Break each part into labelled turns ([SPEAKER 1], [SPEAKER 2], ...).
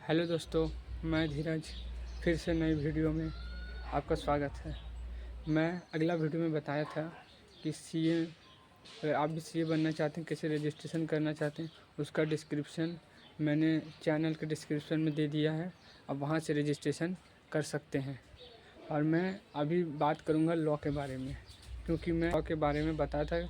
[SPEAKER 1] Hello दोस्तों, मैं धीरज फिर से नई वीडियो में आपका स्वागत है। मैं अगला वीडियो में बताया था कि सीए, अगर आप भी सीए बनना चाहते हैं, कैसे रजिस्ट्रेशन करना चाहते हैं, उसका डिस्क्रिप्शन मैंने चैनल के डिस्क्रिप्शन में दे दिया है। आप वहां से रजिस्ट्रेशन कर सकते हैं। और मैं अभी बात करूंगा लॉ के बारे में, क्योंकि मैं लॉ के बारे में बताया था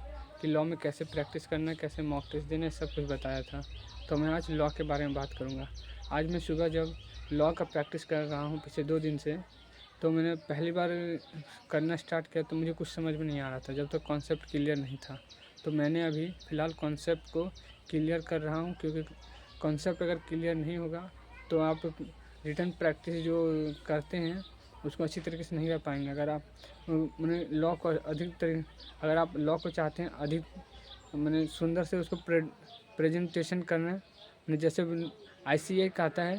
[SPEAKER 1] कि लॉ में कैसे प्रैक्टिस करना, कैसे मॉक टेस्ट देना, सब कुछ बताया था। तो मैं आज लॉ के बारे में बात करूंगा। आज मैं सुबह जब लॉ का प्रैक्टिस कर रहा हूँ पिछले 2 दिन से, तो मैंने पहली बार करना स्टार्ट किया तो मुझे कुछ समझ में नहीं आ रहा था, जब तक कॉन्सेप्ट क्लियर नहीं था। तो मैंने अभी फ़िलहाल कॉन्सेप्ट को क्लियर कर रहा हूँ, क्योंकि कॉन्सेप्ट अगर क्लियर नहीं होगा तो आप रिटन प्रैक्टिस जो करते हैं उसको अच्छी तरीके से नहीं कर पाएंगे। अगर आप मैंने लॉ को अगर आप लॉ को चाहते हैं अधिक मैंने सुंदर से उसको प्रेजेंटेशन करना, जैसे ICAI कहता है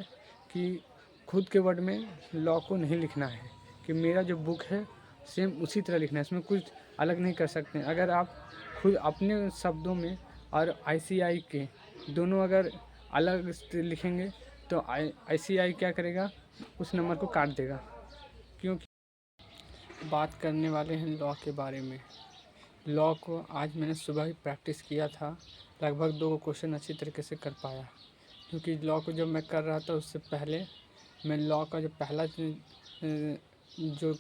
[SPEAKER 1] कि खुद के वर्ड में लॉ को नहीं लिखना है, कि मेरा जो बुक है सेम उसी तरह लिखना है, इसमें कुछ अलग नहीं कर सकते। अगर आप खुद अपने शब्दों में और ICAI के दोनों अगर अलग लिखेंगे तो ICAI क्या करेगा, उस नंबर को काट देगा। क्योंकि बात करने वाले हैं लॉ के बारे में। लॉ को आज मैंने सुबह ही प्रैक्टिस किया था, लगभग 2 क्वेश्चन अच्छी तरीके से कर पाया। क्योंकि लॉ को जब मैं कर रहा था उससे पहले मैं लॉ का जो पहला जो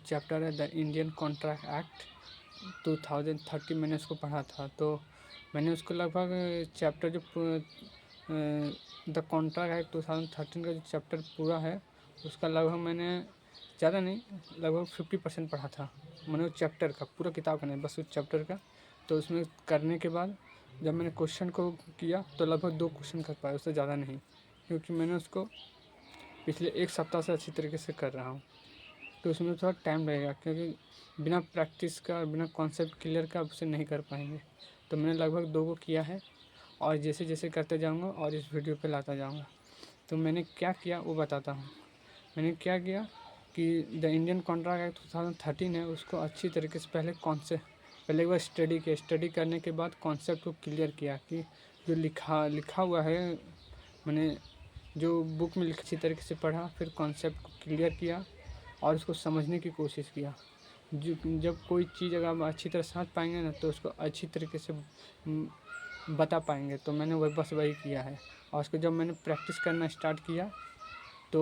[SPEAKER 1] चैप्टर है द इंडियन कॉन्ट्रैक्ट एक्ट 2030 मैंने उसको पढ़ा था। तो मैंने उसको लगभग चैप्टर जो द कॉन्ट्रैक्ट एक्ट 2013 का जो चैप्टर पूरा है उसका लगभग मैंने ज़्यादा नहीं, लगभग 50% पढ़ा था। मैंने उस चैप्टर का, पूरा किताब का नहीं, बस उस चैप्टर का। तो उसमें करने के बाद जब मैंने क्वेश्चन को किया तो लगभग 2 क्वेश्चन कर पाया, उससे ज़्यादा नहीं, क्योंकि मैंने उसको पिछले 1 सप्ताह से अच्छी तरीके से कर रहा हूँ। तो उसमें थोड़ा टाइम लगेगा, क्योंकि बिना प्रैक्टिस का, बिना कॉन्सेप्ट क्लियर का उसे नहीं कर पाएंगे। तो मैंने लगभग 2 को किया है और जैसे जैसे करते जाऊँगा और इस वीडियो पर लाता जाऊँगा। तो मैंने क्या किया वो बताता हूँ। मैंने क्या किया कि द इंडियन कॉन्ट्रैक्ट एक्ट 2013 है, उसको अच्छी तरीके से पहले एक बार स्टडी करने के बाद कॉन्सेप्ट को क्लियर किया कि जो लिखा हुआ है, मैंने जो बुक में अच्छी तरीके से पढ़ा, फिर कॉन्सेप्ट को क्लियर किया और उसको समझने की कोशिश किया। जब कोई चीज़ अगर आप अच्छी तरह समझ पाएंगे ना तो उसको अच्छी तरीके से बता पाएंगे। तो मैंने वही किया है। और उसको जब मैंने प्रैक्टिस करना स्टार्ट किया तो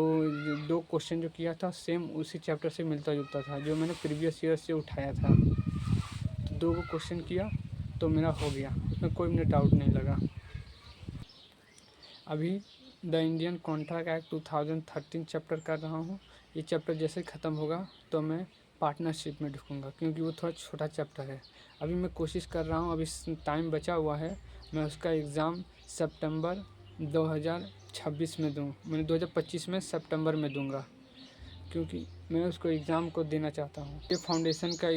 [SPEAKER 1] 2 क्वेश्चन जो किया था सेम उसी चैप्टर से मिलता जुलता था, जो मैंने प्रीवियस ईयर से उठाया था। तो 2 क्वेश्चन किया तो मेरा हो गया, उसमें कोई मुझे डाउट नहीं लगा। अभी the Indian contract act 2013 chapter कर रहा हूँ। ये चैप्टर जैसे ख़त्म होगा तो मैं पार्टनरशिप में ढूँढूँगा, क्योंकि वो थोड़ा छोटा चैप्टर है। अभी मैं कोशिश कर रहा हूँ, अभी टाइम बचा हुआ है, मैं उसका एग्ज़ाम सितंबर 2026 में दूँ। मैंने 2025 में सितंबर में दूँगा, क्योंकि मैं उसको एग्ज़ाम को देना चाहता हूँ। ये फाउंडेशन का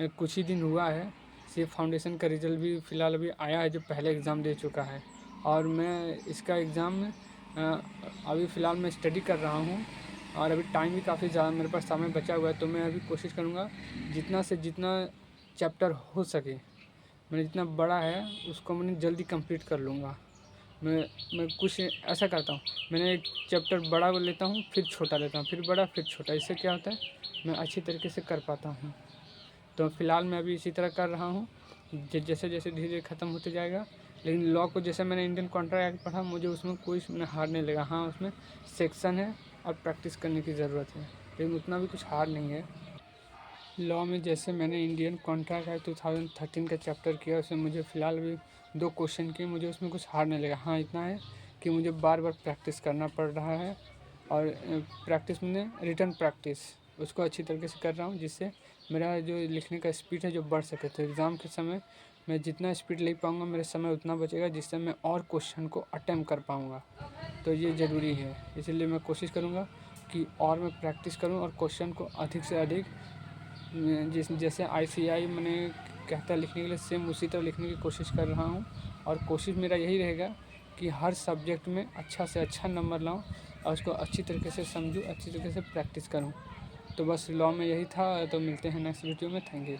[SPEAKER 1] कुछ ही दिन हुआ है, सी फाउंडेशन का रिज़ल्ट भी फ़िलहाल अभी आया है, जो पहले एग्ज़ाम दे चुका है। और मैं इसका एग्ज़ाम अभी फ़िलहाल मैं स्टडी कर रहा हूँ और अभी टाइम भी काफ़ी ज़्यादा मेरे पास समय बचा हुआ है। तो मैं अभी कोशिश करूँगा जितना से जितना चैप्टर हो सके, मैंने जितना बड़ा है उसको मैंने जल्दी कंप्लीट कर लूँगा। मैं कुछ ऐसा करता हूँ, मैंने एक चैप्टर बड़ा लेता हूँ, फिर छोटा लेता हूँ, फिर बड़ा, फिर छोटा। इससे क्या होता है, मैं अच्छी तरीके से कर पाता हूँ। तो फ़िलहाल मैं अभी इसी तरह कर रहा हूँ, जैसे जैसे धीरे धीरे ख़त्म होते जाएगा। लेकिन लॉ को जैसे मैंने इंडियन कॉन्ट्रैक्ट एक्ट पढ़ा, मुझे उसमें कोई हार्ड नहीं लगा। हाँ, उसमें सेक्शन है और प्रैक्टिस करने की ज़रूरत है, लेकिन उतना भी कुछ हार्ड नहीं है। लॉ में जैसे मैंने इंडियन कॉन्ट्रैक्ट एक्ट 2013 का चैप्टर किया, उसमें मुझे फ़िलहाल भी 2 क्वेश्चन किए, मुझे उसमें कुछ हार्ड नहीं लगा। हाँ, इतना है कि मुझे बार बार प्रैक्टिस करना पड़ रहा है, और प्रैक्टिस मैंने रिटन प्रैक्टिस उसको अच्छी तरीके से कर रहा हूँ, जिससे मेरा जो लिखने का स्पीड है जो बढ़ सके। तो एग्ज़ाम के समय मैं जितना स्पीड लिख पाऊँगा, मेरा समय उतना बचेगा, जिससे मैं और क्वेश्चन को अटेम्प्ट कर पाऊँगा। तो ये ज़रूरी है, इसलिए मैं कोशिश करूँगा कि और मैं प्रैक्टिस करूँ और क्वेश्चन को अधिक से अधिक जैसे ICAI मैंने कहता है लिखने के लिए, सेम उसी तरह लिखने की कोशिश कर रहा हूँ। और कोशिश मेरा यही रहेगा कि हर सब्जेक्ट में अच्छा से अच्छा नंबर लाऊँ और उसको अच्छी तरीके से समझूँ, अच्छी तरीके से प्रैक्टिस करूँ। तो बस लॉ में यही था। तो मिलते हैं नेक्स्ट वीडियो में। Thank you.